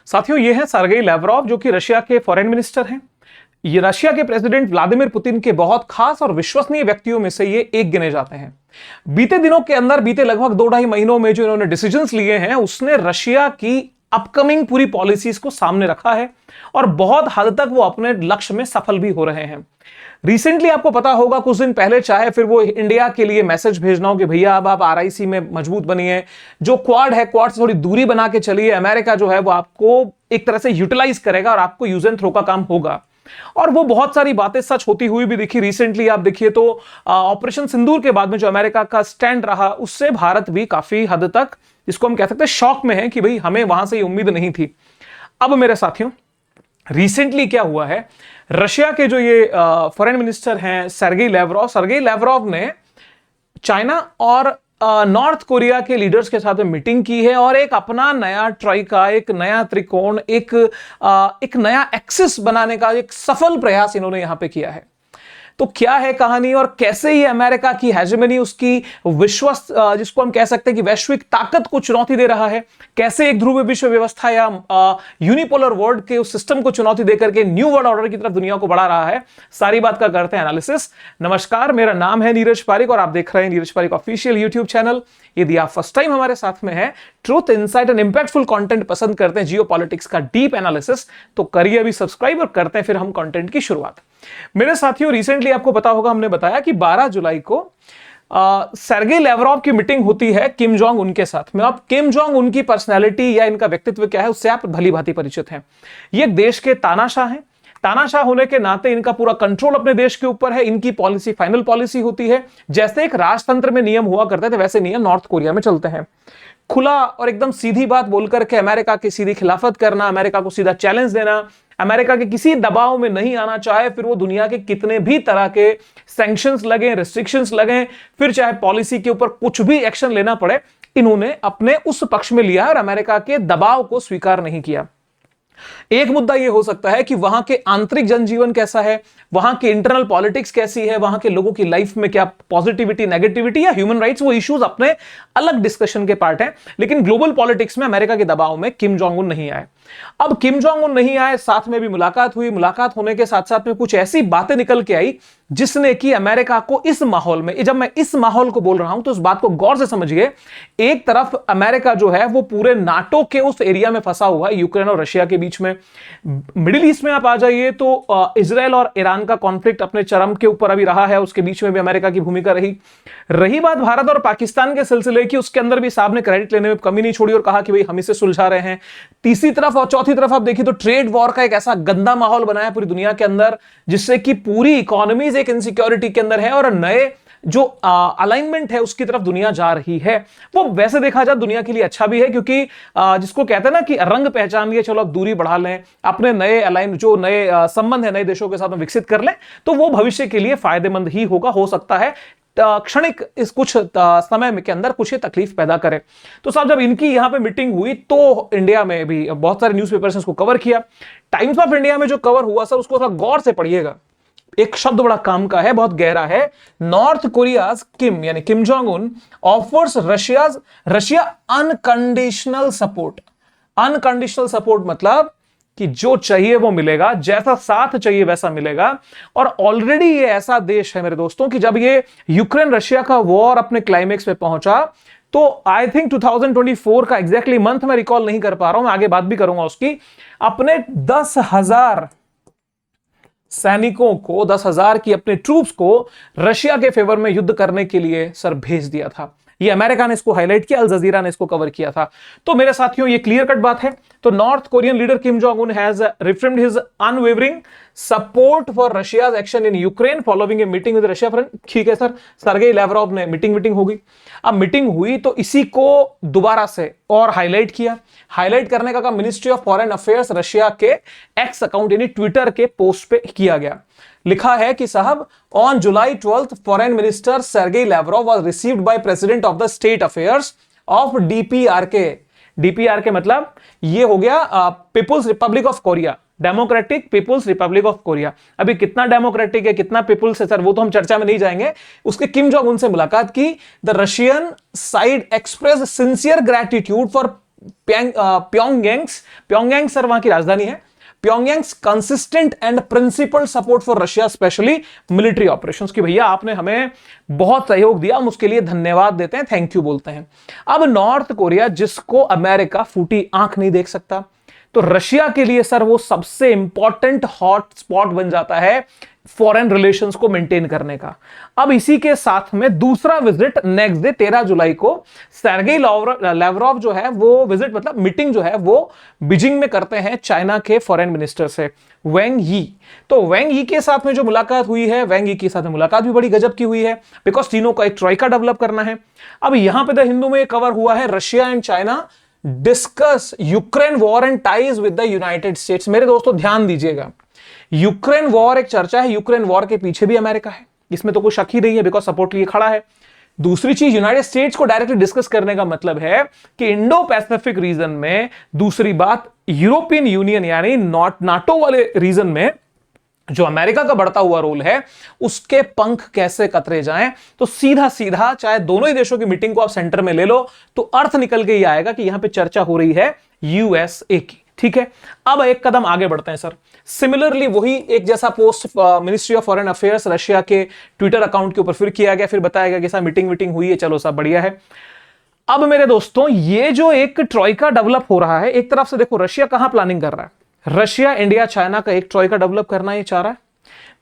साथियों, ये हैं सर्गेई लैवरोव, जो कि रशिया के फॉरेन मिनिस्टर हैं। ये रशिया के प्रेसिडेंट व्लादिमीर पुतिन के बहुत खास और विश्वसनीय व्यक्तियों में से ये एक गिने जाते हैं। बीते दिनों के अंदर, बीते लगभग 2-2.5 महीनों में जो इन्होंने डिसीजंस लिए हैं, उसने रशिया की अपकमिंग पूरी पॉलिसीज को सामने रखा है और बहुत हद तक वो अपने लक्ष्य में सफल भी हो रहे हैं। रिसेंटली आपको पता होगा, कुछ दिन पहले चाहे फिर वो इंडिया के लिए मैसेज भेजना हो कि भैया अब आप आरआईसी में मजबूत बनिए, जो क्वाड है क्वाड से थोड़ी दूरी बना के चलिए, अमेरिका जो है वो आपको एक तरह से यूटिलाइज करेगा और आपको यूज एंड थ्रो का काम होगा। और वो बहुत सारी बातें सच होती हुई भी दिखी। रिसेंटली आप देखिए तो ऑपरेशन सिंदूर के बाद में जो अमेरिका का स्टैंड रहा, उससे भारत भी काफी हद तक, जिसको हम कह सकते हैं, शॉक में है कि भाई हमें वहां से ये उम्मीद नहीं थी। अब मेरे साथियों, रिसेंटली क्या हुआ है, रशिया के जो ये फॉरेन मिनिस्टर हैं सर्गेई लैवरोव ने चाइना और नॉर्थ कोरिया के लीडर्स के साथ मीटिंग की है और एक अपना नया ट्राइका, एक नया त्रिकोण, एक नया एक्सिस बनाने का एक सफल प्रयास इन्होंने यहां पे किया है। तो क्या है कहानी और कैसे ये अमेरिका की हेजेमनी, उसकी जिसको हम कह सकते हैं कि वैश्विक ताकत को चुनौती दे रहा है, कैसे एक ध्रुवीय विश्व व्यवस्था या यूनिपोलर वर्ल्ड के उस सिस्टम को चुनौती देकर के न्यू वर्ल्ड ऑर्डर की तरफ दुनिया को बढ़ा रहा है, सारी बात का करते हैं एनालिसिस। नमस्कार, मेरा नाम है नीरज पारिक और आप देख रहे हैं Neeraj Pareek official YouTube channel. यदि आप फर्स्ट टाइम हमारे साथ में है, truth, insight and impactful content पसंद करते हैं, जियोपॉलिटिक्स का डीप एनालिसिस, तो करिए अभी सब्सक्राइब और करते हैं फिर हम कंटेंट की शुरुआत। मेरे साथियों, रिसेंटली आपको पता होगा, हमने बताया कि 12 जुलाई को सर्गेई लैवरोव की मीटिंग होती है किम जोंग उन के साथ में। अब किम जोंग उन की पर्सनैलिटी या इनका व्यक्तित्व क्या है, उससे आप भली भांति परिचित हैं। ये एक देश के तानाशाह हैं। तानाशाह होने के नाते इनका पूरा कंट्रोल अपने देश के ऊपर है। इनकी पॉलिसी फाइनल पॉलिसी होती है। जैसे एक राजतंत्र में नियम हुआ करते थे, वैसे नियम नॉर्थ कोरिया में चलते हैं। खुला और एकदम सीधी बात बोलकर के अमेरिका की सीधी खिलाफत करना, अमेरिका को सीधा चैलेंज देना, अमेरिका के किसी दबाव में नहीं आना, चाहे फिर वो दुनिया के कितने भी तरह के सैंक्शंस लगे, रिस्ट्रिक्शंस लगे, फिर चाहे पॉलिसी के ऊपर कुछ भी एक्शन लेना पड़े, इन्होंने अपने उस पक्ष में लिया और अमेरिका के दबाव को स्वीकार नहीं किया। एक मुद्दा यह हो सकता है कि वहां के आंतरिक जनजीवन कैसा है, वहां की इंटरनल पॉलिटिक्स कैसी है, वहां के लोगों की लाइफ में क्या पॉजिटिविटी, नेगेटिविटी या ह्यूमन राइट्स, वो इश्यूज अपने अलग डिस्कशन के पार्ट हैं। लेकिन ग्लोबल पॉलिटिक्स में अमेरिका के दबाव में किम जोंग उन नहीं आए। अब किम जोंग उन नहीं आए, साथ में भी मुलाकात हुई। मुलाकात होने के साथ साथ में कुछ ऐसी बातें निकल के आई जिसने कि अमेरिका को इस माहौल में, जब मैं इस माहौल को बोल रहा हूं तो इस बात को गौर से समझिए। एक तरफ अमेरिका जो है वो पूरे नाटो के उस एरिया में फंसा हुआ है, यूक्रेन और रशिया के बीच में। मिडिल ईस्ट में आप आ जाइए तो इजराइल और ईरान का कॉन्फ्लिक्ट अपने चरम के ऊपर अभी रहा है, उसके बीच में भी अमेरिका की भूमिका रही बात भारत और पाकिस्तान के सिलसिले की, उसके अंदर भी साहब ने क्रेडिट लेने में कमी नहीं छोड़ी और कहा कि भाई हम इसे सुलझा रहे हैं। तीसरी तरफ और चौथी तरफ आप देखिए तो ट्रेड वॉर का एक ऐसा गंदा माहौल बनाया पूरी दुनिया के अंदर, जिससे कि पूरी इकोनॉमीज एक इनसिक्योरिटी के अंदर है और नए जो अलाइनमेंट है उसकी तरफ दुनिया जा रही है। वो वैसे देखा जाए दुनिया के लिए अच्छा भी है, क्योंकि जिसको कहते हैं ना कि रंग पहचान लिए, चलो अब दूरी बढ़ा लें, अपने नए अलाइन जो नए संबंध है नए देशों के साथ में विकसित कर लें, तो वो भविष्य के लिए फायदेमंद ही होगा। हो सकता है क्षणिक इस कुछ समय के अंदर कुछ तकलीफ पैदा करे। तो साहब, जब इनकी यहां पे मीटिंग हुई तो इंडिया में भी बहुत सारे न्यूज़पेपर्स ने इसको कवर किया। टाइम्स ऑफ इंडिया में जो कवर हुआ सर, उसको थोड़ा गौर से पढ़िएगा। एक शब्द बड़ा काम का है, बहुत गहरा है। नॉर्थ कोरियाज किम, यानी किम जोंग उन, offers Russia unconditional support. Unconditional support मतलब कि जो चाहिए वो मिलेगा, जैसा साथ चाहिए वैसा मिलेगा। और ऑलरेडी ये ऐसा देश है मेरे दोस्तों कि जब ये यूक्रेन रशिया का वॉर अपने क्लाइमेक्स पे पहुंचा, तो आई थिंक 2024 का एग्जैक्टली मंथ मैं रिकॉल नहीं कर पा रहा हूं, मैं आगे बात भी करूंगा उसकी, अपने 10,000 सैनिकों को, 10,000 की अपने ट्रूप्स को रशिया के फेवर में युद्ध करने के लिए सर भेज दिया था। ये अमेरिका ने इसको हाईलाइट किया, अल जजीरा ने इसको कवर किया था। तो मेरे साथियों, ये क्लियर कट बात है। तो North Korean leader Kim Jong Un has reaffirmed his unwavering support for Russia's action in Ukraine following a meeting with Russia friend. ठीक है सर, सर्गेई लैवरोव ने मीटिंग होगी। अब मीटिंग हुई तो इसी को दोबारा से और हाईलाइट किया। हाईलाइट करने का काम Ministry of Foreign Affairs Russia के एक्स अकाउंट यानी ट्विटर के पोस्ट पे किया गया। लिखा है कि साहब, on July 12 foreign minister Sergei Lavrov was received by president of the state affairs of DPRK. DPRK मतलब ये हो गया People's Republic of Korea, Democratic People's Republic of Korea. अभी कितना डेमोक्रेटिक है, कितना पीपुल्स है सर, वो तो हम चर्चा में नहीं जाएंगे। उसके किम जोंग उन से मुलाकात की। The Russian side express sincere gratitude for Pyongyang sir वहां की राजधानी है। Pyongyang's consistent and principled support for Russia specially military operations की भैया आपने हमें बहुत सहयोग दिया, हम उसके लिए धन्यवाद देते हैं, थैंक यू बोलते हैं। अब नॉर्थ कोरिया जिसको अमेरिका फूटी आंख नहीं देख सकता, तो रशिया के लिए सर वो सबसे इंपॉर्टेंट हॉट स्पॉट बन जाता है फॉरेन रिलेशंस को मेंटेन करने का। अब इसी के साथ में दूसरा विजिट नेक्स्ट डे 13 जुलाई को सर्गेई लैवरोव जो है वो विजिट मतलब मीटिंग जो है वो बीजिंग में करते हैं चाइना के फॉरेन मिनिस्टर से वेंग यी। तो वेंग यी के साथ में जो मुलाकात हुई है, वेंग यी के साथ में मुलाकात भी बड़ी गजब की हुई है, बिकॉज तीनों का एक ट्रॉइका डेवलप करना है। अब यहां पे द हिंदू में कवर हुआ है Russia and China discuss Ukraine war and ties with the United states. मेरे दोस्तों ध्यान दीजिएगा, यूक्रेन वॉर एक चर्चा है, यूक्रेन वॉर के पीछे भी अमेरिका है, इसमें तो कोई शक ही नहीं है, बिकॉज सपोर्ट लिए खड़ा है। दूसरी चीज, यूनाइटेड स्टेट्स को डायरेक्टली डिस्कस करने का मतलब है कि इंडो पैसिफिक रीजन में, दूसरी बात यूरोपियन यूनियन यानी नाटो वाले रीजन में जो अमेरिका का बढ़ता हुआ रोल है उसके पंख कैसे कतरे जाएं। तो सीधा सीधा चाहे दोनों ही देशों की मीटिंग को आप सेंटर में ले लो तो अर्थ निकल के ही आएगा कि यहां पे चर्चा हो रही है यूएसए की। ठीक है, अब एक कदम आगे बढ़ते हैं सर। सिमिलरली वही एक जैसा post ministry of Foreign Affairs Russia के ट्विटर अकाउंट के ऊपर फिर किया गया, फिर बताया गया कि सर मीटिंग हुई है, चलो सब बढ़िया है। अब मेरे दोस्तों ये जो एक ट्रॉइका डेवलप हो रहा है, एक तरफ से देखो रशिया कहां प्लानिंग कर रहा है, रशिया इंडिया चाइना का एक ट्रॉइका डेवलप करना ये चाह रहा है।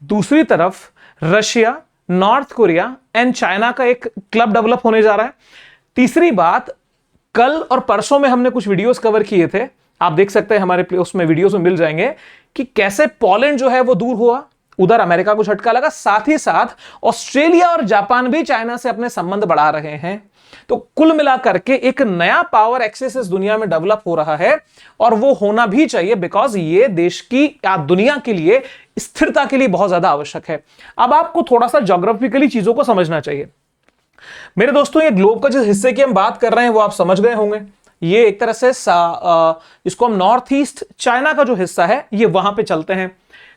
दूसरी तरफ Russia north Korea and China का एक क्लब डेवलप होने जा रहा है। तीसरी बात, कल और परसों में हमने कुछ वीडियोस कवर किए थे, आप देख सकते हैं हमारे उसमें वीडियोस में मिल जाएंगे कि कैसे पोलैंड जो है वो दूर हुआ, उधर अमेरिका को झटका लगा। साथ ही साथ ऑस्ट्रेलिया और जापान भी चाइना से अपने संबंध बढ़ा रहे हैं। तो कुल मिलाकर के एक नया पावर एक्सेस इस दुनिया में डेवलप हो रहा है और वो होना भी चाहिए, बिकॉज ये देश की या दुनिया के लिए स्थिरता के लिए बहुत ज्यादा आवश्यक है। अब आपको थोड़ा सा ज्योग्राफिकली चीजों को समझना चाहिए मेरे दोस्तों। ये ग्लोब का जिस हिस्से की हम बात कर रहे हैं वो आप समझ गए होंगे, ये एक तरह से इसको हम नॉर्थ ईस्ट चाइना का जो हिस्सा है ये वहां पे चलते हैं।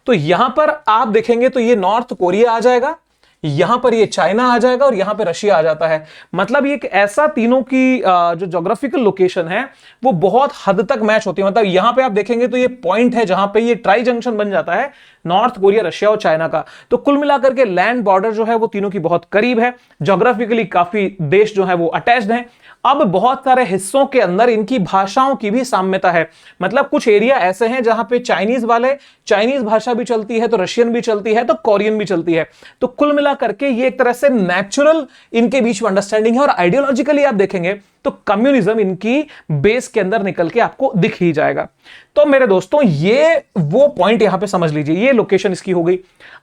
तो यहां पर आप देखेंगे तो ये नॉर्थ कोरिया आ जाएगा, यहां पर ये चाइना आ जाएगा और यहां पे रशिया आ जाता है। मतलब ये एक ऐसा तीनों की जो ज्योग्राफिकल लोकेशन है वो बहुत हद तक मैच होती है। मतलब यहां पे आप देखेंगे तो ये पॉइंट है जहां पे ये ट्राई जंक्शन बन जाता है नॉर्थ कोरिया, रशिया और चाइना का। तो कुल मिलाकर के लैंड बॉर्डर जो है वो तीनों की बहुत करीब है, ज्योग्राफिकली काफी देश जो है वो अटैच्ड है। अब बहुत सारे हिस्सों के अंदर इनकी भाषाओं की भी साम्यता है, मतलब कुछ एरिया ऐसे हैं जहां पे चाइनीज भाषा भी चलती है, तो रशियन भी चलती है, तो कोरियन भी चलती है। तो कुल मिला करके ये एक तरह से नेचुरल इनके बीच में अंडरस्टैंडिंग है। और आइडियोलॉजिकली आप देखेंगे तो कम्युनिज्म इनकी बेस के अंदर निकल के आपको दिख ही जाएगा। तो मेरे दोस्तों ये वो पॉइंट यहां पे समझ लीजिए, ये लोकेशन इसकी हो गई।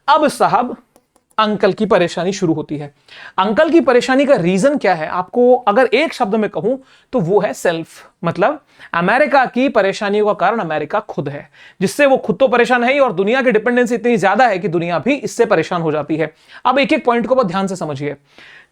अब साहब अंकल की परेशानी शुरू होती है। अंकल की परेशानी का रीजन क्या है, आपको अगर एक शब्द में कहूं तो वो है सेल्फ। मतलब अमेरिका की परेशानियों का कारण अमेरिका खुद है, जिससे वो खुद तो परेशान है ही और दुनिया की डिपेंडेंसी इतनी ज्यादा है कि दुनिया भी इससे परेशान हो जाती है। अब एक एक पॉइंट को बहुत ध्यान से समझिए।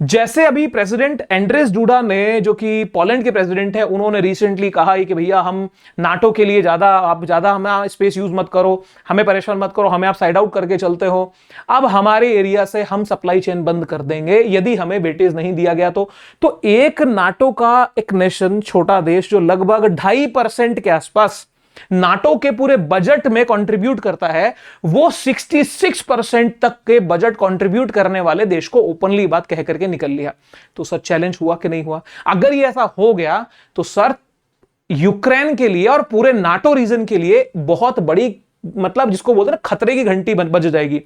जैसे अभी प्रेसिडेंट एंड्रेस डूडा ने, जो कि पोलैंड के प्रेसिडेंट है, उन्होंने रिसेंटली कहा है कि भैया हम नाटो के लिए आप ज्यादा हमें स्पेस यूज मत करो, हमें परेशान मत करो, हमें आप साइड आउट करके चलते हो, अब हमारे एरिया से हम सप्लाई चेन बंद कर देंगे यदि हमें वेटेज नहीं दिया गया तो एक नाटो का एक नेशन, छोटा देश जो लगभग 2.5% के आसपास नाटो के पूरे बजट में कंट्रीब्यूट करता है, वो 66% तक के बजट कंट्रीब्यूट करने वाले देश को ओपनली बात कह करके निकल लिया। तो सर चैलेंज हुआ कि नहीं हुआ? अगर ये ऐसा हो गया तो सर यूक्रेन के लिए और पूरे नाटो रीजन के लिए बहुत बड़ी, मतलब जिसको बोलते हैं ना, खतरे की घंटी बज जाएगी।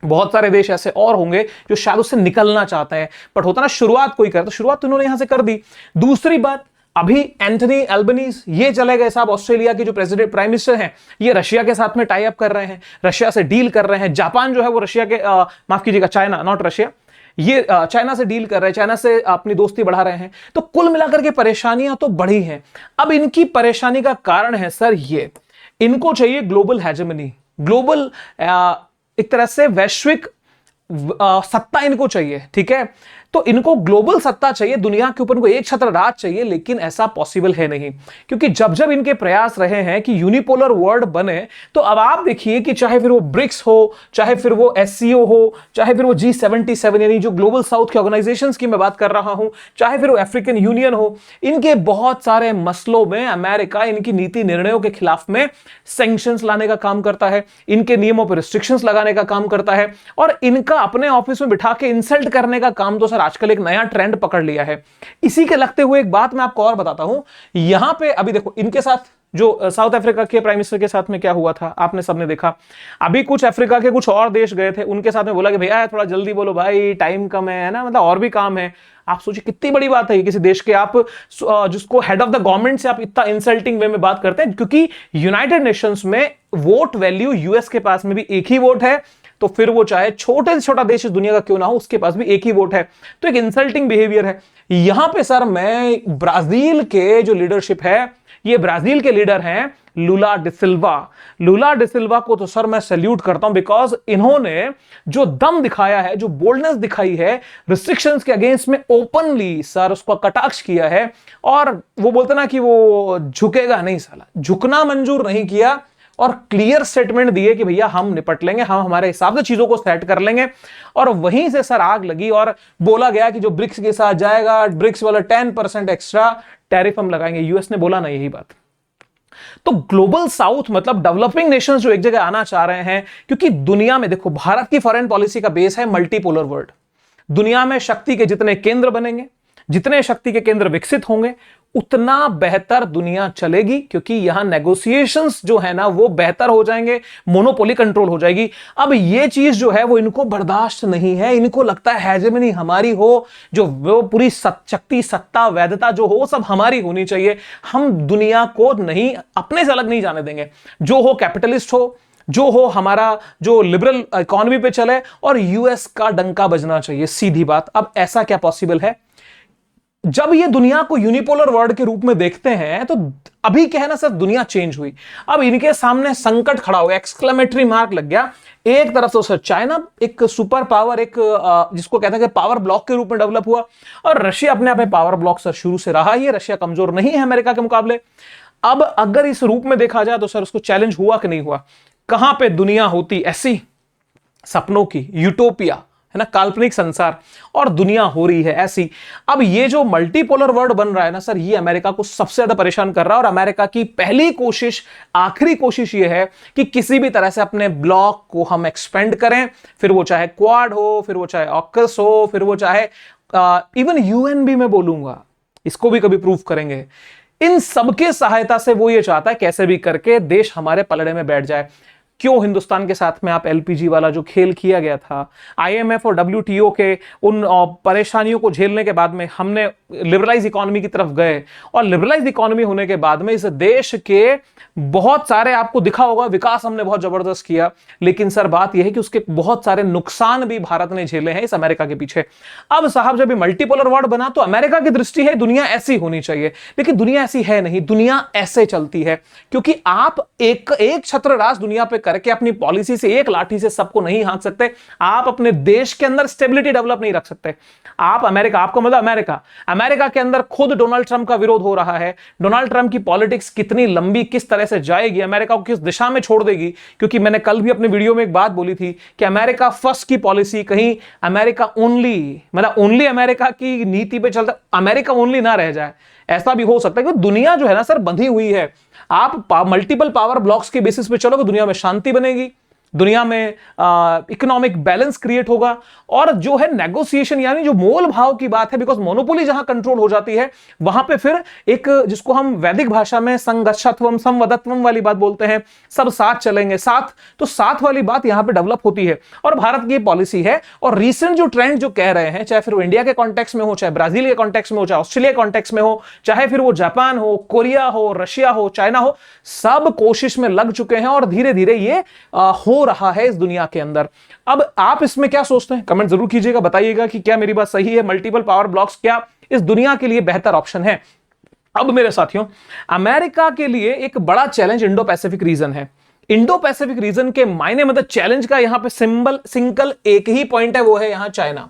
बहुत सारे देश ऐसे और होंगे जो शायद उससे निकलना चाहते हैं, बट होता ना शुरुआत कोई करे, तो शुरुआत तो उन्होंने यहां से कर दी। दूसरी बात, अभी एंथनी एल्बनीज ये चले गए साहब, ऑस्ट्रेलिया के जो प्रेसिडेंट प्राइम मिनिस्टर हैं, ये रशिया के साथ में टाई अप कर रहे हैं, रशिया से डील कर रहे हैं। जापान जो है वो रशिया के माफ कीजिएगा, चाइना नॉट रशिया, ये चाइना से डील कर रहे हैं, चाइना से अपनी दोस्ती बढ़ा रहे हैं। तो कुल मिलाकर के परेशानियां तो बढ़ी हैं। अब इनकी परेशानी का कारण है सर ये, इनको चाहिए ग्लोबल हेजेमनी, ग्लोबल एक तरह से वैश्विक सत्ता इनको चाहिए। ठीक है, तो इनको ग्लोबल सत्ता चाहिए, दुनिया के ऊपर इनको एक छत्र राज चाहिए, लेकिन ऐसा पॉसिबल है नहीं, क्योंकि जब जब इनके प्रयास रहे हैं कि यूनिपोलर वर्ल्ड बने, तो अब आप देखिए कि चाहे फिर वो ब्रिक्स हो, चाहे फिर वो एससीओ हो, चाहे फिर वो G77 यानी जो ग्लोबल साउथ के ऑर्गेनाइजेशंस की मैं बात कर रहा हूं, चाहे फिर वो अफ्रीकन यूनियन हो, इनके बहुत सारे मसलों में अमेरिका इनकी नीति निर्णयों के खिलाफ में सैंक्शंस लाने का काम करता है, इनके नियमों पर रिस्ट्रिक्शंस लगाने का काम करता है, और इनका अपने ऑफिस में बिठा के इंसल्ट करने का काम तो सर आजकल एक नया ट्रेंड पकड़ लिया है। इसी के लगते हुए एक बात मैं आपको और बताता हूं, यहां पे अभी देखो इनके साथ जो साउथ अफ्रीका के प्राइम मिनिस्टर के साथ में क्या हुआ था, आपने सबने देखा। अभी कुछ अफ्रीका के कुछ और देश गए थे, उनके साथ में बोला कि भैया थोड़ा जल्दी बोलो भाई, टाइम कम है ना, मतलब और भी काम है। आप सोचिए कितनी बड़ी बात है किसी देश के आप जिसको हेड ऑफ द गवर्नमेंट से आप इतना इंसल्टिंग वे में बात करते हैं, क्योंकि यूनाइटेड नेशंस में वोट वैल्यू यूएस के पास में भी एक ही वोट है, तो फिर वो चाहे छोटे से छोटा देश इस दुनिया का क्यों ना हो, उसके पास भी एक ही वोट है, तो एक इंसल्टिंग बिहेवियर है। यहां पे सर मैं ब्राजील के जो लीडरशिप है, ये ब्राजील के लीडर हैं लुला डिसिल्वा। लुला डिसिल्वा को तो सर मैं सैल्यूट करता हूं, बिकॉज इन्होंने जो दम दिखाया है, जो बोल्डनेस दिखाई है, रिस्ट्रिक्शंस के अगेंस्ट में ओपनली सर उसको कटाक्ष किया है, और वो बोलते ना कि वो झुकेगा नहीं, साला झुकना मंजूर नहीं किया, और क्लियर स्टेटमेंट दिए कि भैया हम निपट लेंगे, हम हमारे हिसाब से चीजों को सेट कर लेंगे। और वहीं से सर आग लगी और बोला गया कि जो ब्रिक्स के साथ जाएगा, ब्रिक्स वाला 10% एक्स्ट्रा टैरिफ हम लगाएंगे। यूएस ने बोला ना यही बात। तो ग्लोबल साउथ मतलब डेवलपिंग नेशंस जो एक जगह आना चाह रहे हैं, क्योंकि दुनिया में देखो भारत की फॉरेन पॉलिसी का बेस है मल्टीपोलर वर्ल्ड। दुनिया में शक्ति के जितने केंद्र बनेंगे, जितने शक्ति के केंद्र विकसित होंगे, उतना बेहतर दुनिया चलेगी, क्योंकि यहां नेगोशिएशंस जो है ना वो बेहतर हो जाएंगे, मोनोपोली कंट्रोल हो जाएगी। अब ये चीज जो है वो इनको बर्दाश्त नहीं है, इनको लगता है हेजेमनी हमारी हो, जो वो पूरी शक्ति, सत्ता, वैधता जो हो सब हमारी होनी चाहिए, हम दुनिया को नहीं, अपने से अलग नहीं जाने देंगे। जो हो कैपिटलिस्ट हो, जो हो हमारा जो लिबरल इकोनॉमी पे चले, और यूएस का डंका बजना चाहिए, सीधी बात। अब ऐसा क्या पॉसिबल है? जब ये दुनिया को यूनिपोलर वर्ल्ड के रूप में देखते हैं, तो अभी क्या है ना सर, दुनिया चेंज हुई। अब इनके सामने संकट खड़ा हो गया, एक्सक्लेमेटरी मार्क लग गया। एक तरफ तो सर चाइना एक सुपर पावर, एक जिसको कहते हैं कि पावर ब्लॉक के रूप में डेवलप हुआ, और रशिया अपने आप में पावर ब्लॉक सर शुरू से रहा ही है। रशिया कमजोर नहीं है अमेरिका के मुकाबले। अब अगर इस रूप में देखा जाए तो सर उसको चैलेंज हुआ कि नहीं हुआ? कहां पे दुनिया होती ऐसी सपनों की, यूटोपिया है ना, काल्पनिक संसार, और दुनिया हो रही है ऐसी। अब ये जो मल्टीपोलर वर्ल्ड बन रहा है ना सर, ये अमेरिका को सबसे ज्यादा परेशान कर रहा है। और अमेरिका की पहली कोशिश, आखिरी कोशिश ये है कि किसी भी तरह से अपने ब्लॉक को हम एक्सपेंड करें, फिर वो चाहे क्वाड हो, फिर वो चाहे ऑकस हो, फिर वो चाहे इवन यूएन भी मैं बोलूंगा, इसको भी कभी प्रूव करेंगे। इन सबके सहायता से वो ये चाहता है कैसे भी करके देश हमारे पलड़े में बैठ जाए। क्यों हिंदुस्तान के साथ में आप एलपीजी वाला जो खेल किया गया था, आईएमएफ और डब्ल्यूटीओ के उन परेशानियों को झेलने के बाद में हमने लिबरलाइज इकोनॉमी की तरफ गए, और लिबरलाइज इकोनॉमी होने के बाद में इस देश के बहुत सारे, आपको दिखा होगा विकास हमने बहुत जबरदस्त किया, लेकिन सर बात यह है कि उसके बहुत सारे नुकसान भी भारत ने झेले हैं इस अमेरिका के पीछे। अब साहब जब मल्टीपोलर वर्ल्ड बना तो अमेरिका की दृष्टि है दुनिया ऐसी होनी चाहिए, लेकिन दुनिया ऐसी है नहीं, दुनिया ऐसे चलती है, क्योंकि आप एक छत्र राज दुनिया पे करके अपनी पॉलिसी से एक लाठी से सबको नहीं हाँक सकते। आप अपने देश के अंदर स्टेबिलिटी डेवलप नहीं रख सकते। आप अमेरिका, आपको मतलब अमेरिका के अंदर खुद डोनाल्ड ट्रंप का विरोध हो रहा है। डोनाल्ड ट्रंप की पॉलिटिक्स कितनी लंबी, किस तरह से जाएगी, अमेरिका को किस दिशा में छोड़ देगी, क्योंकि मैंने कल भी अपने वीडियो में एक बात बोली थी कि अमेरिका फर्स्ट की पॉलिसी कहीं अमेरिका ओनली, मतलब ओनली अमेरिका की नीति पे चलता, अमेरिका ओनली ना रह जाए। ऐसा भी हो सकता है कि दुनिया जो है ना सर बंधी हुई है। आप मल्टीपल पावर ब्लॉक्स के बेसिस पे चलोगे, दुनिया में शांति बनेगी, दुनिया में इकोनॉमिक बैलेंस क्रिएट होगा, और जो है नेगोशिएशन यानी जो मोल भाव की बात है, बिकॉज मोनोपोली जहां कंट्रोल हो जाती है वहां पे फिर एक जिसको हम वैदिक भाषा में संगच्छत्वम संवदत्वम वाली बात बोलते हैं, सब साथ चलेंगे, साथ, तो साथ वाली बात यहां पे डेवलप होती है, और भारत की पॉलिसी है। और रिसेंट जो ट्रेंड जो कह रहे हैं, चाहे फिर वो इंडिया के कॉन्टेक्स्ट में हो, चाहे ब्राजील के कॉन्टेक्स्ट में हो, चाहे ऑस्ट्रेलिया कॉन्टेक्स्ट में हो, चाहे फिर वो जापान हो, कोरिया हो, रशिया हो, चाइना हो, सब कोशिश में लग चुके हैं, और धीरे धीरे ये हो रहा है इस दुनिया के अंदर। अब आप इसमें क्या सोचते हैं, कमेंट जरूर कीजिएगा, बताइएगा कि क्या मेरी बात सही है, मल्टीपल पावर ब्लॉक्स क्या इस दुनिया के लिए बेहतर ऑप्शन है। अब मेरे साथियों, अमेरिका के लिए एक बड़ा चैलेंज इंडो पैसिफिक रीजन है। इंडो पैसिफिक रीजन के मायने मतलब चैलेंज का यहां पे सिंगल एक ही पॉइंट है, वो है यहां चाइना।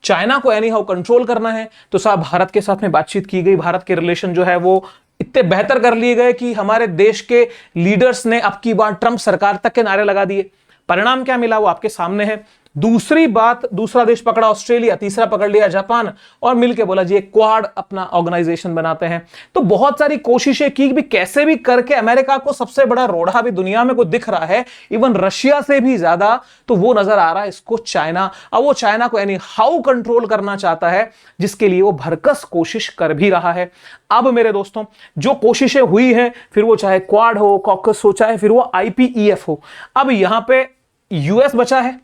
चाइना को एनी हाउ कंट्रोल करना है, तो साहब भारत के साथ में बातचीत की गई, भारत के रिलेशन जो है वो इतने बेहतर कर लिए गए कि हमारे देश के लीडर्स ने अब की बार ट्रंप सरकार तक के नारे लगा दिए। परिणाम क्या मिला वो आपके सामने है। दूसरी बात, दूसरा देश पकड़ा ऑस्ट्रेलिया, तीसरा पकड़ लिया जापान, और मिलके बोला जी एक क्वाड अपना ऑर्गेनाइजेशन बनाते हैं। तो बहुत सारी कोशिशें की भी, कैसे भी करके अमेरिका को सबसे बड़ा रोड़ा भी दुनिया में कोई दिख रहा है, इवन रशिया से भी ज्यादा, तो वो नजर आ रहा है इसको चाइना। अब वो चाइना को यानी हाउ कंट्रोल करना चाहता है, जिसके लिए वो भरकस कोशिश कर भी रहा है। अब मेरे दोस्तों, जो कोशिशें हुई हैं, फिर वो चाहे क्वाड हो, कॉकस हो, चाहे फिर वो IPEF हो, अब यहां पे यूएस बचा है।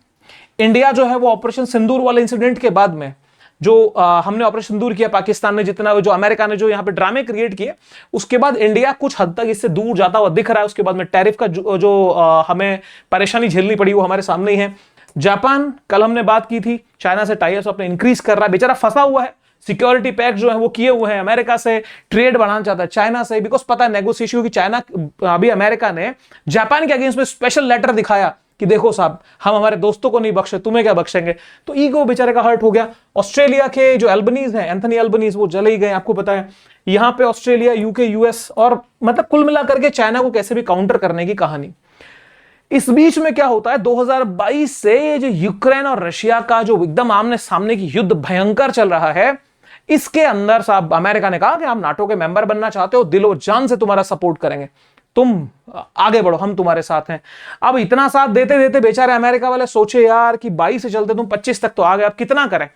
इंडिया जो है वो ऑपरेशन सिंदूर वाले इंसिडेंट के बाद में जो हमने ऑपरेशन सिंदूर किया, पाकिस्तान ने जितना, जो अमेरिका ने जो यहां पे ड्रामे क्रिएट किए, उसके बाद इंडिया कुछ हद तक इससे दूर जाता हुआ दिख रहा है। उसके बाद में टैरिफ का जो हमें परेशानी झेलनी पड़ी वो हमारे सामने ही है। जापान, कल हमने बात की थी, चाइना से टाइअप्स अपने इंक्रीज कर रहा है, बेचारा फंसा हुआ है। सिक्योरिटी पैक्ट जो है वो किए हुए हैं, अमेरिका से ट्रेड बढ़ाना चाहता है, चाइना से, बिकॉज पता है नेगोशिएशन की चाइना, अभी अमेरिका ने जापान के अगेंस्ट में स्पेशल लेटर दिखाया कि देखो साहब हम हमारे दोस्तों को नहीं बख्शे, तुम्हें क्या बख्शेंगे। तो ईगो बेचारे का हर्ट हो गया। ऑस्ट्रेलिया के जो एल्बनीज हैं, एंथनी एल्बनीज, वो चले ही गए, आपको पता है। यहां पे ऑस्ट्रेलिया, यूके, यूएस, और मतलब कुल मिलाकर के चाइना को कैसे भी काउंटर करने की कहानी। इस बीच में क्या होता है, 2022 से ये जो यूक्रेन और रशिया का जो एकदम आमने सामने की युद्ध भयंकर चल रहा है, इसके अंदर साहब अमेरिका ने कहा कि आप नाटो के मेंबर बनना चाहते हो, दिलो जान से तुम्हारा सपोर्ट करेंगे, तुम आगे बढ़ो, हम तुम्हारे साथ हैं। अब इतना साथ देते देते बेचारे अमेरिका वाले सोचे यार कि 22 से चलते तुम 25 तक तो आ गए, अब कितना करें।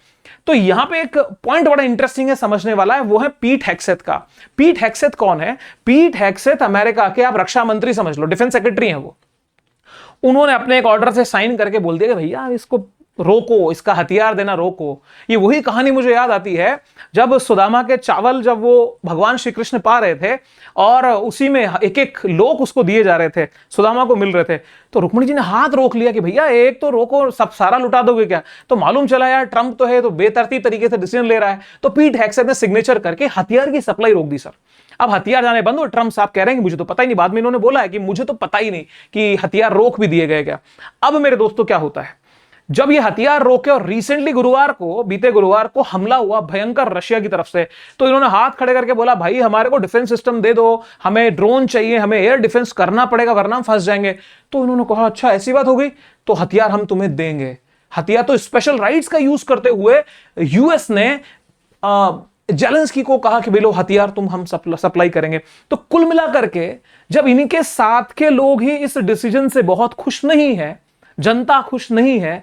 तो यहां पे एक पॉइंट बड़ा इंटरेस्टिंग है, समझने वाला है, वो है पीट हेग्सेथ का। पीट हेग्सेथ कौन है? पीट हेग्सेथ अमेरिका के आप रक्षा मंत्री समझ लो, डिफेंस सेक्रेटरी हैं वो। उन्होंने अपने एक ऑर्डर से साइन करके बोल दिया कि भैया इसको रोको, इसका हथियार देना रोको। ये वही कहानी मुझे याद आती है जब सुदामा के चावल जब वो भगवान श्री कृष्ण पा रहे थे और उसी में एक एक लोक उसको दिए जा रहे थे, सुदामा को मिल रहे थे, तो रुक्मिणी जी ने हाथ रोक लिया कि भैया एक तो रोको, सब सारा लुटा दोगे क्या। तो मालूम चला यार ट्रंप तो है तो बेतरतीब तरीके से डिसीजन ले रहा है। तो पीट हेग्सेथ ने सिग्नेचर करके हथियार की सप्लाई रोक दी सर। अब हथियार जाने बंद हो। ट्रंप साहब कह रहे हैं कि मुझे तो पता ही नहीं, बाद में इन्होंने बोला है कि मुझे तो पता ही नहीं कि हथियार रोक भी दिए गए क्या। अब मेरे दोस्तों क्या होता है, जब ये हथियार रोके और रिसेंटली बीते गुरुवार को हमला हुआ भयंकर रशिया की तरफ से, तो इन्होंने हाथ खड़े करके बोला भाई हमारे को डिफेंस सिस्टम दे दो, हमें ड्रोन चाहिए, हमें एयर डिफेंस करना पड़ेगा वरना हम फंस जाएंगे। तो इन्होंने कहा अच्छा ऐसी बात हो गई, तो हथियार हम तुम्हें देंगे। हथियार तो स्पेशल राइट्स का यूज करते हुए यूएस ने जेलेंस्की को कहा कि बेलो हथियार तुम हम सप्लाई करेंगे। तो कुल मिलाकर के जब इन्हीं के साथ के लोग ही इस डिसीजन से बहुत खुश नहीं है, जनता खुश नहीं है,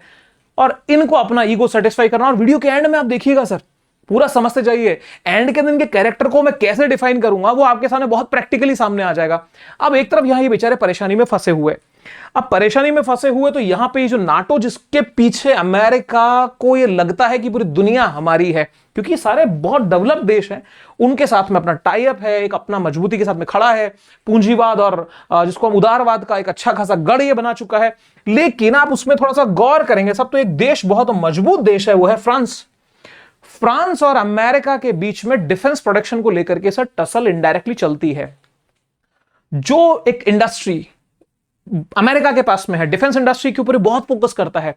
और इनको अपना ईगो सेटिस्फाई करना, और वीडियो के एंड में आप देखिएगा सर, पूरा समझते जाइए, एंड के दिन के कैरेक्टर को मैं कैसे डिफाइन करूंगा वो आपके सामने बहुत प्रैक्टिकली सामने आ जाएगा। अब एक तरफ यहां ये बेचारे परेशानी में फंसे हुए, अब परेशानी में फंसे हुए, तो यहां पे जो नाटो जिसके पीछे अमेरिका को ये लगता है कि पूरी दुनिया हमारी है, क्योंकि सारे बहुत डेवलप देश हैं, उनके साथ में अपना टाई अप है, एक अपना मजबूती के साथ में खड़ा है, पूंजीवाद और जिसको हम उदारवाद का एक अच्छा खासा गढ़ ये बना चुका है। लेकिन आप उसमें थोड़ा सा गौर करेंगे सब, तो एक देश बहुत मजबूत देश है, वो है फ्रांस। फ्रांस और अमेरिका के बीच में डिफेंस प्रोडक्शन को लेकर के सर टसल इनडायरेक्टली चलती है। जो एक इंडस्ट्री अमेरिका के पास में है, डिफेंस इंडस्ट्री के ऊपर बहुत फोकस करता है,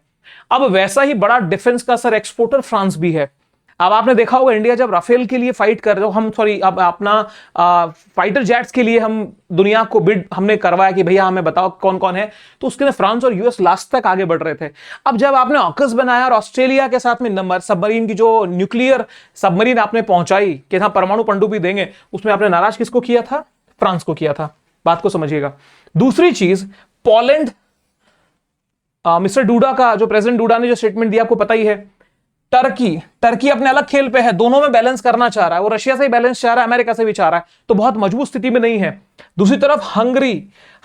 अब वैसा ही बड़ा डिफेंस का सर एक्सपोर्टर फ्रांस भी है। अब आपने देखा होगा इंडिया जब राफेल के लिए फाइट कर रहे हो, हम सॉरी अब अपना फाइटर जेट्स के लिए हम दुनिया को बिड हमने करवाया कि भैया हमें बताओ कौन कौन है, तो उसके लिए फ्रांस और यूएस लास्ट तक आगे बढ़ रहे थे। अब जब आपने ऑकस बनाया और ऑस्ट्रेलिया के साथ में नंबर सबमरीन की जो न्यूक्लियर सबमरीन आपने पहुंचाई कि हाँ परमाणु पनडुब्बी देंगे, उसमें आपने नाराज किसको किया था? फ्रांस को किया था। बात को समझिएगा। दूसरी चीज, पोलैंड, मिस्टर डूडा का जो प्रेसिडेंट डूडा ने जो स्टेटमेंट दिया आपको पता ही है। टर्की अपने अलग खेल पे है, दोनों में बैलेंस करना चाह रहा है, वो रशिया से ही बैलेंस चाह रहा है, अमेरिका से भी चाह रहा है, तो बहुत मजबूत स्थिति में नहीं है। दूसरी तरफ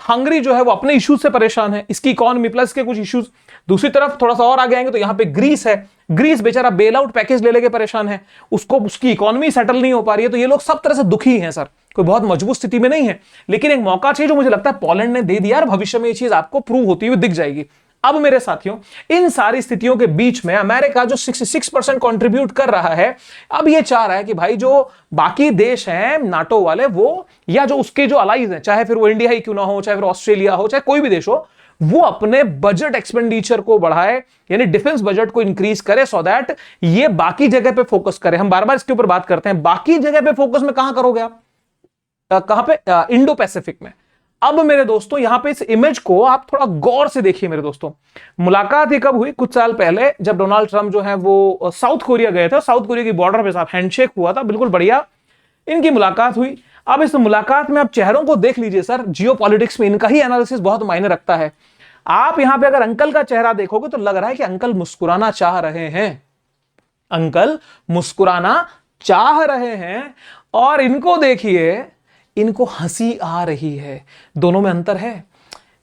हंगरी जो है वो अपने इश्यूज से परेशान है, इसकी इकोनॉमी प्लस के कुछ इश्यूज। दूसरी तरफ थोड़ा सा और आगे आएंगे तो यहां पे ग्रीस है, ग्रीस बेचारा बेल आउट पैकेज ले लेके परेशान है, उसको उसकी इकोनॉमी सेटल नहीं हो पा रही है, तो ये लोग सब तरह से दुखी हैं सर, कोई बहुत मजबूत स्थिति में नहीं है। लेकिन एक मौका चाहिए जो मुझे लगता है पोलैंड ने दे दिया, और भविष्य में ये चीज आपको प्रूव होती हुई दिख जाएगी। अब मेरे साथियों, इन सारी स्थितियों के बीच में अमेरिका जो 66% कंट्रीब्यूट कर रहा है, अब ये चाह रहा है कि भाई जो बाकी देश हैं नाटो वाले, वो या जो उसके जो अलाइज हैं, चाहे फिर वो इंडिया ही क्यों ना हो, चाहे फिर ऑस्ट्रेलिया हो, चाहे कोई भी देश हो, वो अपने बजट एक्सपेंडिचर को बढ़ाए, यानी डिफेंस बजट को इंक्रीज करे, सो दैट ये बाकी जगह पे फोकस करे। हम बार बार इसके ऊपर बात करते हैं, बाकी जगह पे फोकस में कहां करोगे आप? कहां पे? इंडो पैसिफिक में। अब मेरे दोस्तों यहां पे इस इमेज को आप थोड़ा गौर से देखिए मेरे दोस्तों। मुलाकात ही कब हुई? कुछ साल पहले, जब डोनाल्ड ट्रंप जो है वो साउथ कोरिया गए थे। साउथ कोरिया की बॉर्डर पे साहब हैंडशेक हुआ था, बिल्कुल बढ़िया इनकी मुलाकात हुई। अब इस मुलाकात में आप चेहरों को देख लीजिए सर, जियोपॉलिटिक्स में इनका ही एनालिसिस बहुत मायने रखता है। आप यहां पे अगर अंकल का चेहरा देखोगे तो लग रहा है कि अंकल मुस्कुराना चाह रहे हैं, अंकल मुस्कुराना चाह रहे हैं। और इनको देखिए, इनको हंसी आ रही है। दोनों में अंतर है।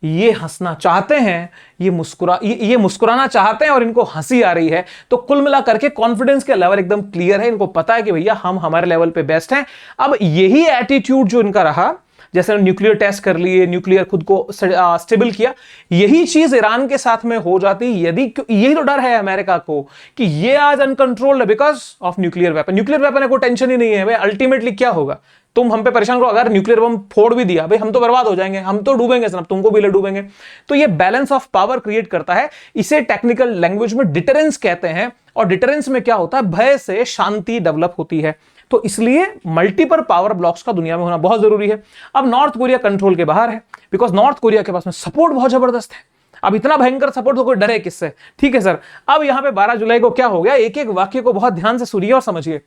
ये हंसना चाहते हैं, ये मुस्कुराना चाहते हैं और इनको हंसी आ रही है। तो कुल मिला करके कॉन्फिडेंस का लेवल एकदम क्लियर है। इनको पता है कि भैया हम हमारे लेवल पे बेस्ट हैं। अब यही एटीट्यूड जो इनका रहा, जैसे न्यूक्लियर टेस्ट कर लिए, न्यूक्लियर खुद को स्टेबल किया, यही चीज ईरान के साथ में हो जाती यदि, यही तो डर है अमेरिका को कि ये आज अनकंट्रोल्ड है because of nuclear weapon. Nuclear weapon है, कोई टेंशन ही नहीं है भाई, अल्टीमेटली क्या होगा? तुम हम पे परेशान करो, अगर न्यूक्लियर बम फोड़ भी दिया भाई हम तो बर्बाद हो जाएंगे, हम तो डूबेंगे सब, तुमको भी ले डूबेंगे। तो ये बैलेंस ऑफ पावर क्रिएट करता है। इसे टेक्निकल लैंग्वेज में डिटरेंस कहते हैं। और डिटरेंस में क्या होता है? भय से शांति डेवलप होती है। तो इसलिए मल्टीपल पावर ब्लॉक्स का दुनिया में होना बहुत जरूरी है। अब नॉर्थ कोरिया कंट्रोल के बाहर है, बिकॉज नॉर्थ कोरिया के पास में सपोर्ट बहुत जबरदस्त है। अब इतना भयंकर सपोर्ट तो कोई डरे किससे? ठीक है सर। अब यहां पे 12 जुलाई को क्या हो गया, एक एक वाक्य को बहुत ध्यान से सुनिए और समझिए।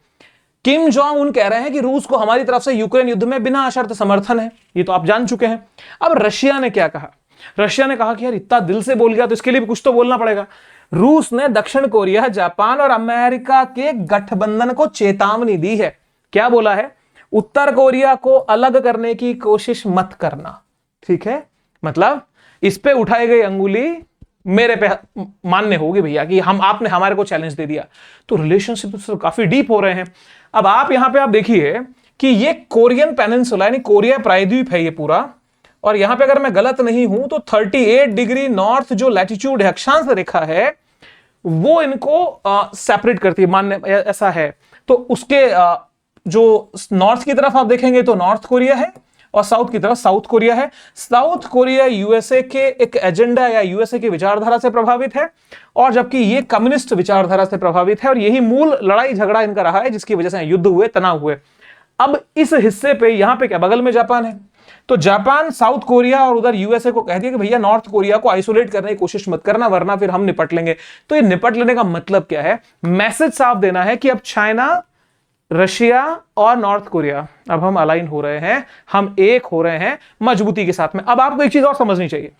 किम जोंग उन कह रहे हैं कि रूस को हमारी तरफ से यूक्रेन युद्ध में बिना शर्त समर्थन है, ये तो आप जान चुके हैं। अब रशिया ने क्या कहा? रशिया ने कहा कि यार इतना दिल से बोल गया तो इसके लिए भी कुछ तो बोलना पड़ेगा। रूस ने दक्षिण कोरिया, जापान और अमेरिका के गठबंधन को चेतावनी दी है। क्या बोला है? उत्तर कोरिया को अलग करने की कोशिश मत करना। ठीक है, मतलब इस पे उठाई गई अंगुली मेरे पे मानने होगी भैया कि हम, आपने हमारे को चैलेंज दे दिया। तो रिलेशनशिप काफी डीप हो रहे हैं। अब आप यहां पे आप देखिए कि ये कोरियन पेनिनसुला यानी कोरिया प्रायद्वीप है ये पूरा। और यहां पे अगर मैं गलत नहीं हूं तो 38 डिग्री नॉर्थ जो लैटिट्यूड है, अक्षांश रेखा है, वो इनको सेपरेट करती है, मानने ऐसा है। तो उसके जो नॉर्थ की तरफ आप देखेंगे तो नॉर्थ कोरिया है और साउथ की तरफ साउथ कोरिया है। साउथ कोरिया यूएसए के एक एजेंडा या यूएसए की विचारधारा से प्रभावित है, और जबकि ये कम्युनिस्ट विचारधारा से प्रभावित है। और यही मूल लड़ाई झगड़ा इनका रहा है, जिसकी वजह से युद्ध हुए, तनाव हुए। अब इस हिस्से पे यहां पे क्या, बगल में जापान है, तो जापान साउथ कोरिया और उधर यूएसए को कह दिया कि भैया नॉर्थ कोरिया को आइसोलेट करने की कोशिश मत करना, वरना फिर हम निपट लेंगे। तो ये निपट लेने का मतलब क्या है? मैसेज साफ देना है कि अब चाइना, रशिया और नॉर्थ कोरिया, अब हम अलाइन हो रहे हैं, हम एक हो रहे हैं मजबूती के साथ में। अब आपको एक चीज और समझनी चाहिए,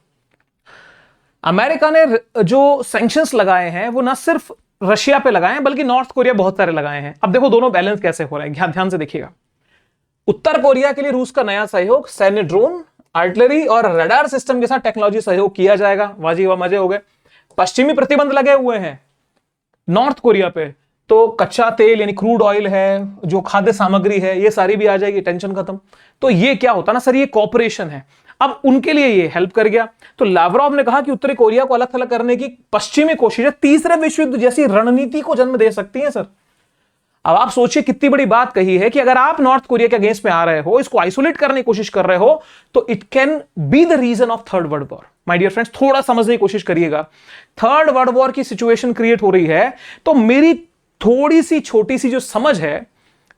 अमेरिका ने जो सैंक्शंस लगाए हैं वो ना सिर्फ रशिया पे लगाए हैं, बल्कि नॉर्थ कोरिया बहुत सारे लगाए हैं। अब देखो दोनों बैलेंस कैसे हो रहे हैं, ध्यान से देखिएगा। उत्तर कोरिया के लिए रूस का नया सहयोग, सैन्य ड्रोन, आर्टिलरी और रडार सिस्टम के साथ टेक्नोलॉजी सहयोग किया जाएगा। वाजी वाह, मजे हो गए। पश्चिमी प्रतिबंध लगे हुए हैं नॉर्थ कोरिया पे, तो कच्चा तेल यानी क्रूड ऑयल है, जो खाद्य सामग्री है, ये सारी भी आ जाएगी, टेंशन खत्म। तो ये क्या होता ना सर, ये कॉपरेशन है। अब उनके लिए ये हेल्प कर गया। तो लावरोव ने कहा कि उत्तरी कोरिया को अलग थलग करने की पश्चिमी कोशिशें तीसरे विश्व युद्ध जैसी रणनीति को जन्म दे सकती हैं सर। अब आप सोचिए कितनी बड़ी बात कही है कि अगर आप नॉर्थ कोरिया के अगेंस्ट में आ रहे हो, इसको आइसोलेट करने की कोशिश कर रहे हो, तो it can be the reason of third world war. My dear friends, थोड़ा समझने की कोशिश करिएगा। थर्ड वर्ल्ड वॉर की सिचुएशन क्रिएट हो रही है, तो मेरी थोड़ी सी छोटी सी जो समझ है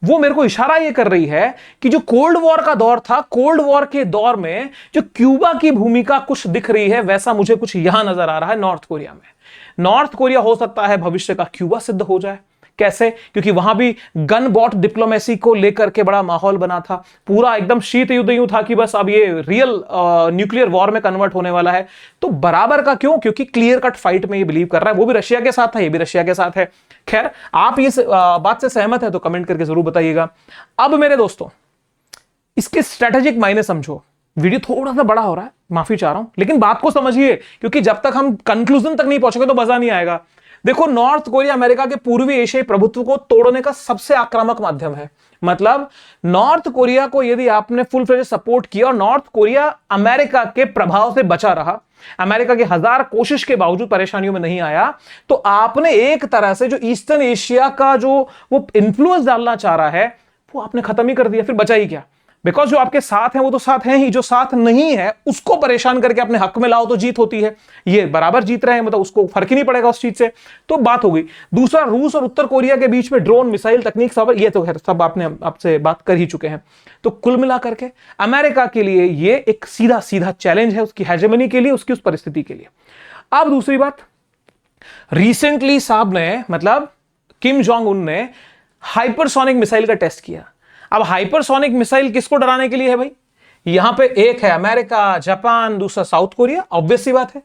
वो मेरे को इशारा ये कर रही है कि जो कोल्ड वॉर का दौर था, कोल्ड वॉर के दौर में जो क्यूबा की भूमिका कुछ दिख रही है, वैसा मुझे कुछ यहां नजर आ रहा है नॉर्थ कोरिया में। नॉर्थ कोरिया हो सकता है भविष्य का क्यूबा सिद्ध हो जाए। कैसे? क्योंकि वहां भी गन बॉट डिप्लोमेसी को लेकर के बड़ा माहौल बना था, पूरा एकदम शीत युद्ध यूं था कि बस अब ये रियल न्यूक्लियर वॉर में कन्वर्ट होने वाला है। तो बराबर का क्यों? क्योंकि क्लियर कट फाइट में ये बिलीव कर रहा है। वो भी रशिया के साथ था, ये भी रशिया के साथ है। खैर, आप इस बात से सहमत है तो कमेंट करके जरूर बताइएगा। अब मेरे दोस्तों, इसके स्ट्रेटेजिक मायने समझो। वीडियो थोड़ा सा बड़ा हो रहा है, माफी चाह रहा हूं, लेकिन बात को समझिए, क्योंकि जब तक हम कंक्लूजन तक नहीं पहुंचेंगे तो मजा नहीं आएगा। देखो, नॉर्थ कोरिया अमेरिका के पूर्वी एशियाई प्रभुत्व को तोड़ने का सबसे आक्रामक माध्यम है। मतलब नॉर्थ कोरिया को यदि आपने फुल फ्लेज सपोर्ट किया और नॉर्थ कोरिया अमेरिका के प्रभाव से बचा रहा, अमेरिका की हजार कोशिश के बावजूद परेशानियों में नहीं आया, तो आपने एक तरह से जो ईस्टर्न एशिया का जो वो इंफ्लुएंस डालना चाह रहा है, वो आपने खत्म ही कर दिया। फिर बचा ही क्या? बिकॉज जो आपके साथ हैं वो तो साथ हैं ही, जो साथ नहीं है उसको परेशान करके अपने हक में लाओ तो जीत होती है। ये बराबर जीत रहे हैं, मतलब उसको फर्क ही नहीं पड़ेगा उस चीज से, तो बात हो गई। दूसरा, रूस और उत्तर कोरिया के बीच में ड्रोन मिसाइल तकनीक सब, ये तो खैर सब आपने आपसे बात कर ही चुके हैं। तो कुल मिलाकर के अमेरिका के लिए ये एक सीधा सीधा चैलेंज है, उसकी हेजेमनी के लिए, उसकी उस परिस्थिति के लिए। अब दूसरी बात, रिसेंटली साहब ने, मतलब किम जोंग उन ने हाइपरसोनिक मिसाइल का टेस्ट किया। अब हाइपरसोनिक मिसाइल किसको डराने के लिए है भाई? यहां पे एक है अमेरिका, जापान, दूसरा साउथ कोरिया, ऑब्वियस सी बात है।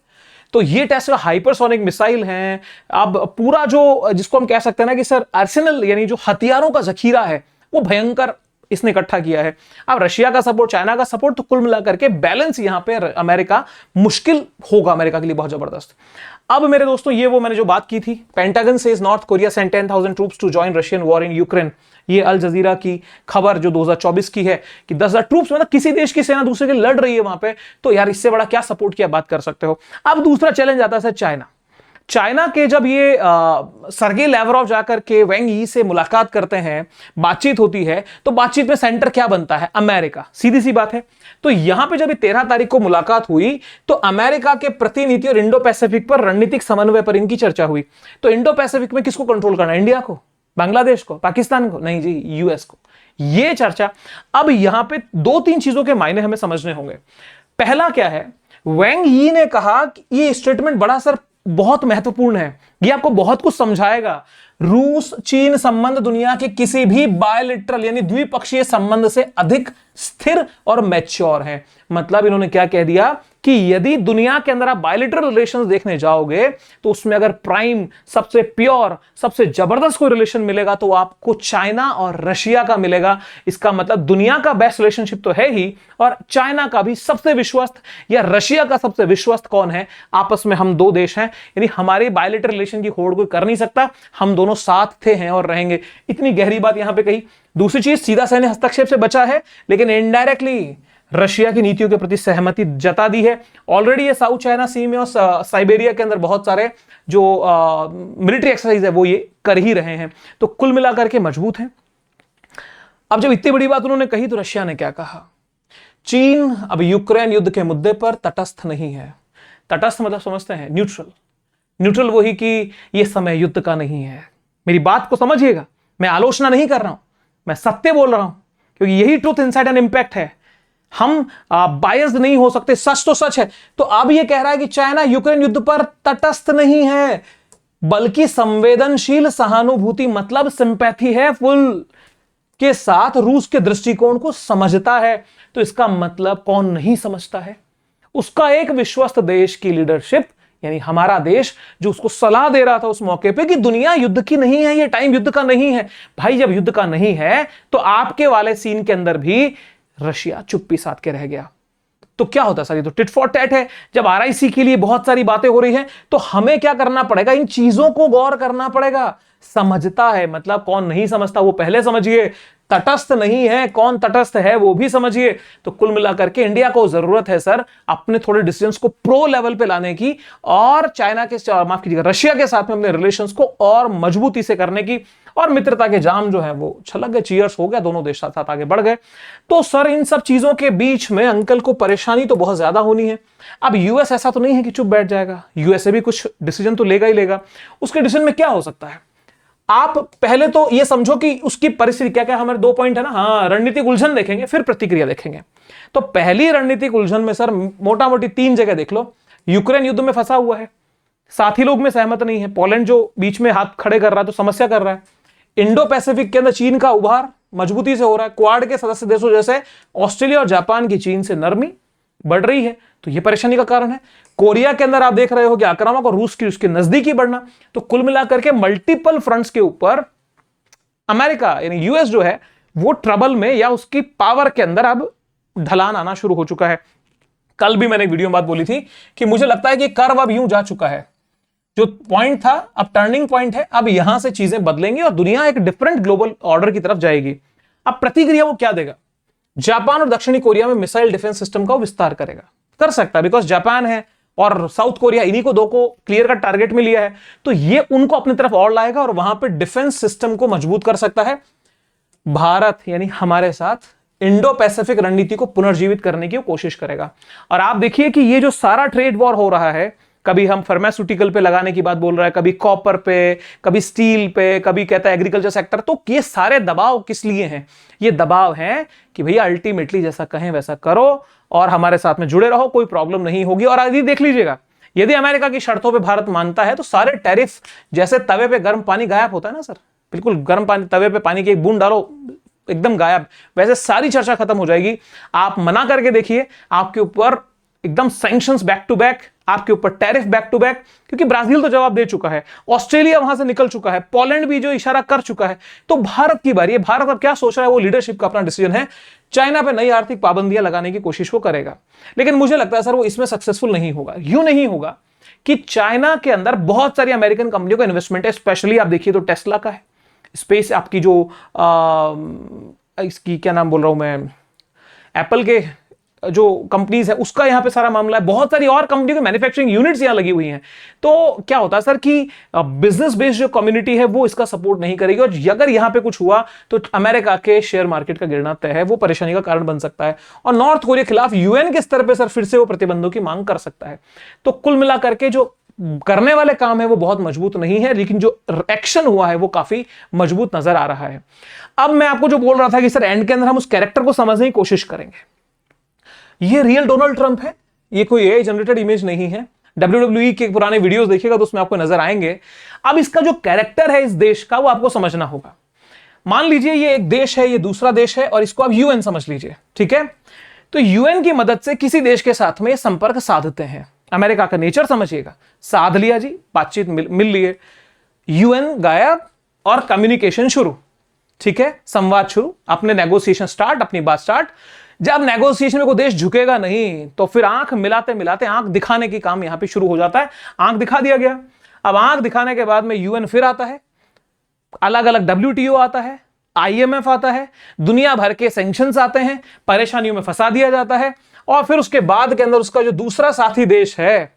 तो ये टेस्ट हाइपरसोनिक मिसाइल हैं। अब पूरा जो, जिसको हम कह सकते हैं ना कि सर आर्सेनल, यानी जो हथियारों का जखीरा है वो भयंकर इसने इकट्ठा किया है। अब रशिया का सपोर्ट, चाइना का सपोर्ट, तो कुल मिलाकर के बैलेंस यहां पे अमेरिका मुश्किल होगा, अमेरिका के लिए बहुत जबरदस्त। अब मेरे दोस्तों, ये वो मैंने जो बात की थी, Pentagon says North Korea send 10,000 troops to join Russian war in Ukraine. ये अल जजीरा की खबर जो 2024 की है कि 10,000 ट्रूप्स, मतलब किसी देश की सेना दूसरे के लड़ रही है वहां पे, तो यार इससे बड़ा क्या सपोर्ट की बात कर सकते हो। अब दूसरा चैलेंज आता है चाइना। चाइना के जब ये सर्गे लैवरोव जाकर के वैंग यी से मुलाकात करते हैं, बातचीत होती है, तो बातचीत में सेंटर क्या बनता है? अमेरिका, सीधी सी बात है। तो यहां पे जब 13 तारीख को मुलाकात हुई तो अमेरिका के प्रतिनिधि और इंडो पैसिफिक पर रणनीतिक समन्वय पर इनकी चर्चा हुई। तो इंडो पैसिफिक में किसको कंट्रोल करना है? इंडिया को, बांग्लादेश को, पाकिस्तान को? नहीं जी, यूएस को। ये चर्चा। अब यहां पे 2-3 चीजों के मायने हमें समझने होंगे। पहला क्या है, वैंग यी ने कहा कि ये स्टेटमेंट बड़ा सर बहुत महत्वपूर्ण है, ये आपको बहुत कुछ समझाएगा। रूस चीन संबंध दुनिया के किसी भी बायलिटरल यानी द्विपक्षीय संबंध से अधिक स्थिर और मैच्योर है। मतलब इन्होंने क्या कह दिया कि यदि दुनिया के अंदर आप बायलिटरल रिलेशंस देखने जाओगे तो उसमें अगर प्राइम, सबसे प्योर, सबसे जबरदस्त कोई रिलेशन मिलेगा तो आपको चाइना और रशिया का मिलेगा। इसका मतलब दुनिया का बेस्ट रिलेशनशिप तो है ही, और चाइना का भी सबसे विश्वस्त या रशिया का सबसे विश्वस्त कौन है? आपस में हम दो देश हैं, यानी हमारे बायलिटरल रिलेशन की होड़ कोई कर नहीं सकता, हम दोनों साथ थे, हैं और रहेंगे। इतनी गहरी बात यहां पे कही। दूसरी चीज, सीधा सैन्य हस्तक्षेप से बचा है लेकिन इनडायरेक्टली रशिया की नीतियों के प्रति सहमति जता दी है। ऑलरेडी ये साउथ चाइना सी में और साइबेरिया के अंदर बहुत सारे जो मिलिट्री एक्सरसाइज है वो ये कर ही रहे हैं। तो कुल मिलाकर के मजबूत हैं। अब जब इतनी बड़ी बात उन्होंने कही तो रशिया ने क्या कहा? चीन अब यूक्रेन युद्ध के मुद्दे पर तटस्थ नहीं है। तटस्थ मतलब समझते हैं, न्यूट्रल। न्यूट्रल वही कि ये समय युद्ध का नहीं है। मेरी बात को समझिएगा, मैं आलोचना नहीं कर रहा हूं, मैं सत्य बोल रहा हूं, क्योंकि यही ट्रूथ इनसाइड एंड इंपैक्ट है। हम बायस्ड नहीं हो सकते, सच तो सच है। तो अब यह कह रहा है कि चाइना यूक्रेन युद्ध पर तटस्थ नहीं है, बल्कि संवेदनशील सहानुभूति, मतलब सिंपैथी है फुल के साथ रूस के दृष्टिकोण को समझता है। तो इसका मतलब कौन नहीं समझता है? उसका एक विश्वस्त देश की लीडरशिप, यानी हमारा देश, जो उसको सलाह दे रहा था उस मौके पे कि दुनिया युद्ध की नहीं है, ये टाइम युद्ध का नहीं है। भाई जब युद्ध का नहीं है तो आपके वाले सीन के अंदर भी रशिया चुप्पी साध के रह गया। तो क्या होता है सर? ये तो टिट फॉर टैट है। जब आरआईसी के लिए बहुत सारी बातें हो रही हैं तो हमें क्या करना पड़ेगा? इन चीजों को गौर करना पड़ेगा। समझता है मतलब कौन नहीं समझता वो पहले समझिए। तटस्थ नहीं है, कौन तटस्थ है वो भी समझिए। तो कुल मिलाकर के इंडिया को जरूरत है सर अपने थोड़े डिसीजंस को प्रो लेवल पे लाने की, और चाइना के, माफ कीजिएगा, रशिया के साथ में अपने रिलेशंस को और मजबूती से करने की, और मित्रता के जाम जो है वो छलक गए, चीयर्स हो गया, दोनों देश साथ साथ आगे बढ़ गए। तो सर इन सब चीजों के बीच में अंकल को परेशानी तो बहुत ज्यादा होनी है। अब यूएस ऐसा तो नहीं है कि चुप बैठ जाएगा, यूएसए भी कुछ डिसीजन तो लेगा ही लेगा। उसके डिसीजन में क्या हो सकता है? आप पहले तो ये समझो कि उसकी परिस्थिति क्या क्या, हमारे 2 पॉइंट है ना। हाँ, रणनीतिक उलझन देखेंगे, फिर प्रतिक्रिया देखेंगे। तो पहली रणनीतिक उलझन में सर मोटा मोटी 3 जगह देख लो। यूक्रेन युद्ध में फंसा हुआ है, साथी लोग में सहमत नहीं है, पोलैंड जो बीच में हाथ खड़े कर रहा है तो समस्या कर रहा है। इंडो पैसिफिक के अंदर चीन का उभार मजबूती से हो रहा है, क्वाड के सदस्य देशों जैसे ऑस्ट्रेलिया और जापान की चीन से नरमी बढ़ रही है, तो यह परेशानी का कारण है। कोरिया के अंदर आप देख रहे हो कि आक्रामक और रूस की उसके नजदीकी बढ़ना। तो कुल मिलाकर के मल्टीपल फ्रंट्स के ऊपर अमेरिका यानी यूएस जो है वो ट्रबल में या उसकी पावर के अंदर अब ढलान आना शुरू हो चुका है। कल भी मैंने एक वीडियो में बात बोली थी कि मुझे लगता है कि कर्व अब यूं जा चुका है, जो पॉइंट था अब टर्निंग पॉइंट है, अब यहां से चीजें बदलेंगी और दुनिया एक डिफरेंट ग्लोबल ऑर्डर की तरफ जाएगी। अब प्रतिक्रिया वो क्या देगा? जापान और दक्षिणी कोरिया में मिसाइल डिफेंस सिस्टम का विस्तार करेगा, कर सकता है, बिकॉज जापान है और साउथ कोरिया, इन्हीं को 2 को क्लियर कट टारगेट में लिया है, तो ये उनको अपनी तरफ और लाएगा और वहां पे डिफेंस सिस्टम को मजबूत कर सकता है। भारत यानी हमारे साथ इंडो पैसिफिक रणनीति को पुनर्जीवित करने की कोशिश करेगा। और आप देखिए कि ये जो सारा ट्रेड वॉर हो रहा है, कभी हम फार्मास्यूटिकल पे लगाने की बात बोल रहा है, कभी कॉपर पे, कभी स्टील पे, कभी कहता है एग्रीकल्चर सेक्टर, तो ये सारे दबाव किस लिए हैं? ये दबाव हैं कि भैया अल्टीमेटली जैसा कहें वैसा करो और हमारे साथ में जुड़े रहो, कोई प्रॉब्लम नहीं होगी। और आदि देख लीजिएगा, यदि अमेरिका की शर्तों पे भारत मानता है तो सारे टैरिफ, जैसे तवे पे गर्म पानी गायब होता है ना सर, बिल्कुल गर्म पानी, तवे पे पानी की एक बूंद डालो एकदम गायब, वैसे सारी चर्चा खत्म हो जाएगी। आप मना करके देखिए, आपके ऊपर एकदम सैंक्शंस बैक टू बैक, आपके ऊपर टैरिफ बैक टू बैक, क्योंकि ब्राजील तो जवाब दे चुका है, ऑस्ट्रेलिया वहां से निकल चुका है, पोलैंड भी जो इशारा कर चुका है। तो भारत की बारी है। भारत अब क्या सोच रहा है, वो लीडरशिप का अपना डिसीजन है। चाइना पे नई आर्थिक पाबंदियां लगाने की कोशिश वो करेगा, लेकिन मुझे लगता है सर वो इसमें सक्सेसफुल नहीं होगा। यूं नहीं होगा कि चाइना के अंदर बहुत सारी अमेरिकन कंपनियों का इन्वेस्टमेंट है, स्पेशली आप देखिए तो टेस्ला का है, स्पेस आपकी जो इसकी क्या नाम बोल रहा हूं मैं, एप्पल के जो कंपनीज है उसका यहां पे सारा मामला है, बहुत सारी और कंपनियों के मैन्युफैक्चरिंग यूनिट्स यहां लगी हुई हैं। तो क्या होता है सर कि बिजनेस बेस्ड जो कम्युनिटी है वो इसका सपोर्ट नहीं करेगी, और अगर यहां पे कुछ हुआ तो अमेरिका के शेयर मार्केट का गिरना तय है, वो परेशानी का कारण बन सकता है। और नॉर्थ कोरिया के खिलाफ यूएन के स्तर पर सर फिर से वो प्रतिबंधों की मांग कर सकता है। तो कुल मिलाकर के जो करने वाले काम है वो बहुत मजबूत नहीं है, लेकिन जो एक्शन हुआ है वो काफी मजबूत नजर आ रहा है। अब मैं आपको जो बोल रहा था कि सर एंड के अंदर हम उस कैरेक्टर को समझने की कोशिश करेंगे। ये रियल डोनाल्ड ट्रंप है, ये कोई एआई जनरेटेड इमेज नहीं है। WWE के पुराने वीडियोस देखिएगा तो उसमें आपको नजर आएंगे। अब इसका जो कैरेक्टर है इस देश का वो आपको समझना होगा। मान लीजिए ये एक देश है, ये दूसरा देश है, और इसको आप यूएन समझ लीजिए, ठीक है। तो यूएन की मदद से किसी देश के साथ में संपर्क साधते हैं। अमेरिका का नेचर समझिएगा, साध लिया जी, बातचीत मिल लिए, यूएन गायब और कम्युनिकेशन शुरू, ठीक है, संवाद शुरू, अपने नेगोशिएशन स्टार्ट, अपनी बात स्टार्ट। जब नेगोशिएशन में कोई देश झुकेगा नहीं तो फिर आंख मिलाते मिलाते आंख दिखाने की काम यहां पे शुरू हो जाता है। आंख दिखा दिया गया। अब आंख दिखाने के बाद में यूएन फिर आता है, अलग अलग WTO आता है, IMF आता है, दुनिया भर के सैंक्शंस आते हैं, परेशानियों में फंसा दिया जाता है, और फिर उसके बाद के अंदर उसका जो दूसरा साथी देश है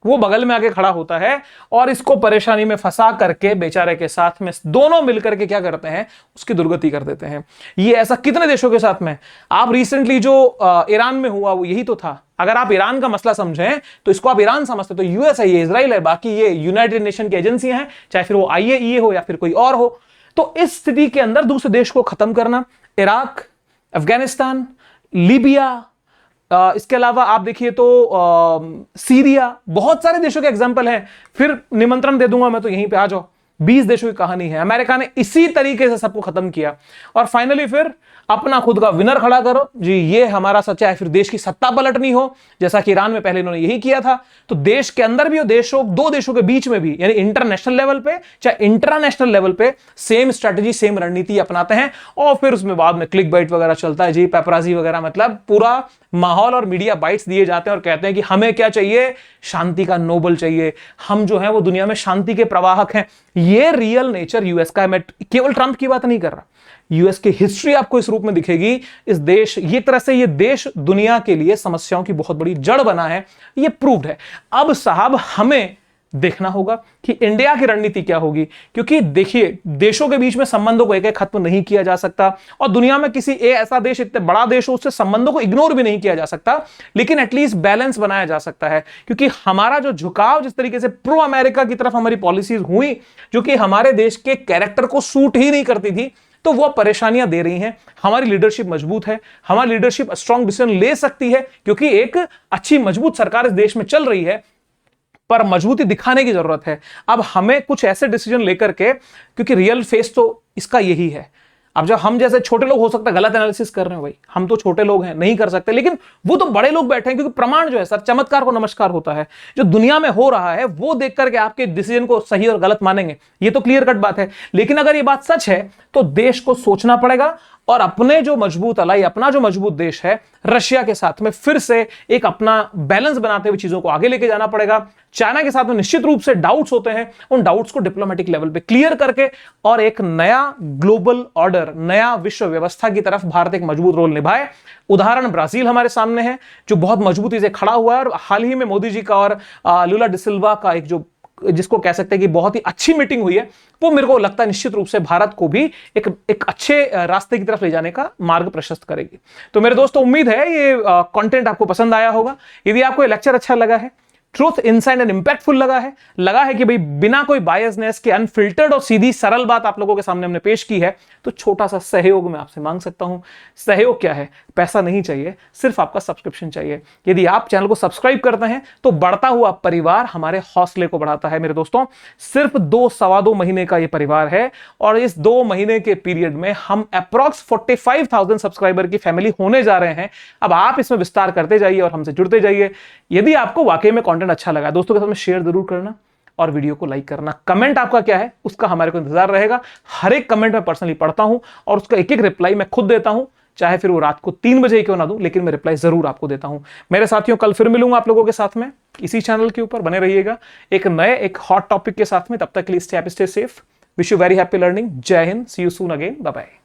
वो बगल में आके खड़ा होता है और इसको परेशानी में फंसा करके बेचारे के साथ में दोनों मिलकर के क्या करते हैं, उसकी दुर्गति कर देते हैं। ये ऐसा कितने देशों के साथ में, आप रिसेंटली जो ईरान में हुआ वो यही तो था। अगर आप ईरान का मसला समझें तो इसको आप ईरान समझते तो यूएस है, ये इजराइल है, बाकी ये यूनाइटेड नेशन की एजेंसियां हैं, चाहे फिर वो IAEA हो या फिर कोई और हो। तो इस स्थिति के अंदर दूसरे देश को खत्म करना, इराक, अफगानिस्तान, लीबिया, इसके अलावा आप देखिए तो सीरिया, बहुत सारे देशों के एग्जांपल हैं। फिर निमंत्रण दे दूंगा मैं तो यहीं पे आ जाओ, 20 देशों की कहानी है। अमेरिका ने इसी तरीके से सबको खत्म किया और फाइनली फिर अपना खुद का विनर खड़ा करो जी, ये हमारा सच्चा है। फिर देश की सत्ता पलटनी हो, जैसा कि ईरान में पहले इन्होंने यही किया था। तो देश के अंदर भी और देशों, दो देशों के बीच में भी, यानी इंटरनेशनल लेवल पे चाहे इंटरनेशनल लेवल पे सेम स्ट्रेटजी, सेम रणनीति अपनाते हैं और फिर उसमें बाद में क्लिक बाइट वगैरह चलता है जी, पेपराजी वगैरह, मतलब पूरा माहौल और मीडिया बाइट्स दिए जाते हैं और कहते हैं कि हमें क्या चाहिए, शांति का नोबल चाहिए, हम जो है वो दुनिया में शांति के प्रवाहक हैं। ये रियल नेचर यूएस का है। मैं केवल ट्रंप की बात नहीं कर रहा, यूएस की हिस्ट्री आपको इस रूप में दिखेगी। इस देश, ये तरह से ये देश दुनिया के लिए समस्याओं की बहुत बड़ी जड़ बना है, ये प्रूव्ड है। अब साहब हमें देखना होगा कि इंडिया की रणनीति क्या होगी, क्योंकि देखिए देशों के बीच में संबंधों को एक एक खत्म नहीं किया जा सकता और दुनिया में किसी ऐसा देश, इतने बड़ा देश हो, उससे संबंधों को इग्नोर भी नहीं किया जा सकता, लेकिन एटलीस्ट बैलेंस बनाया जा सकता है। क्योंकि हमारा जो झुकाव जिस तरीके से प्रो अमेरिका की तरफ हमारी पॉलिसीज हुई, जो कि हमारे देश के कैरेक्टर को सूट ही नहीं करती थी, तो वो परेशानियां दे रही हैं। हमारी लीडरशिप मजबूत है, हमारी लीडरशिप स्ट्रांग डिसीजन ले सकती है, क्योंकि एक अच्छी मजबूत सरकार इस देश में चल रही है, पर मजबूती दिखाने की जरूरत है। अब हमें कुछ ऐसे डिसीजन लेकर के, क्योंकि रियल फेस तो इसका यही है। अब जब हम जैसे छोटे लोग हो सकता है गलत एनालिसिस कर रहे हैं, भाई हम तो छोटे लोग हैं, नहीं कर सकते, लेकिन वो तो बड़े लोग बैठे हैं, क्योंकि प्रमाण जो है सर, चमत्कार को नमस्कार होता है। जो दुनिया में हो रहा है वो देख करके आपके डिसीजन को सही और गलत मानेंगे, ये तो क्लियर कट बात है। लेकिन अगर ये बात सच है तो देश को सोचना पड़ेगा और अपने जो मजबूत अलाई, अपना जो मजबूत देश है रशिया के साथ में फिर से एक अपना बैलेंस बनाते हुए चीजों को आगे लेके जाना पड़ेगा। चाइना के साथ में निश्चित रूप से डाउट्स होते हैं, उन डाउट्स को डिप्लोमेटिक लेवल पे क्लियर करके और एक नया ग्लोबल ऑर्डर, नया विश्व व्यवस्था की तरफ भारत एक मजबूत रोल निभाए। उदाहरण ब्राजील हमारे सामने है, जो बहुत मजबूती से खड़ा हुआ है, और हाल ही में मोदी जी का और लुला डिसिल्वा का एक जो जिसको कह सकते हैं कि बहुत ही अच्छी मीटिंग हुई है, वो मेरे को लगता है निश्चित रूप से भारत को भी एक अच्छे रास्ते की तरफ ले जाने का मार्ग प्रशस्त करेगी। तो मेरे दोस्तों, उम्मीद है ये कंटेंट आपको पसंद आया होगा। यदि आपको ये लेक्चर अच्छा लगा है, ट्रूथ इनसाइड एंड इंपैक्टफुल लगा है कि भाई बिना कोई बायसनेस के अनफिल्टर्ड और सीधी सरल बात आप लोगों के सामने हमने पेश की है, तो छोटा सा सहयोग मैं आपसे मांग सकता हूं। सहयोग क्या है? पैसा नहीं चाहिए, सिर्फ आपका सब्सक्रिप्शन चाहिए। यदि आप चैनल को सब्सक्राइब करते हैं तो बढ़ता हुआ परिवार हमारे हौसले को बढ़ाता है। मेरे दोस्तों, सिर्फ 2-2.25 महीने का यह परिवार है और इस 2 महीने के पीरियड में हम अप्रॉक्स 45,000 सब्सक्राइबर की फैमिली होने जा रहे हैं। अब आप इसमें विस्तार करते जाइए और हमसे जुड़ते जाइए। यदि आपको वाकई में कंटेंट अच्छा लगा, दोस्तों के साथ में शेयर जरूर करना और वीडियो को लाइक करना। कमेंट आपका क्या है उसका हमारे को इंतजार रहेगा। हर एक कमेंट मैं पर्सनली पढ़ता हूं और उसका एक एक रिप्लाई मैं खुद देता हूं, चाहे फिर वो रात को 3 बजे ही क्यों ना दूं, लेकिन मैं रिप्लाई जरूर आपको देता हूं। मेरे साथियों, कल फिर मिलूंगा आप लोगों के साथ में इसी चैनल के ऊपर। बने रहिएगा एक नए एक हॉट टॉपिक के साथ में। तब तक के लिए stay safe. Wish you very happy learning. जय Hind. See you soon again. Bye bye.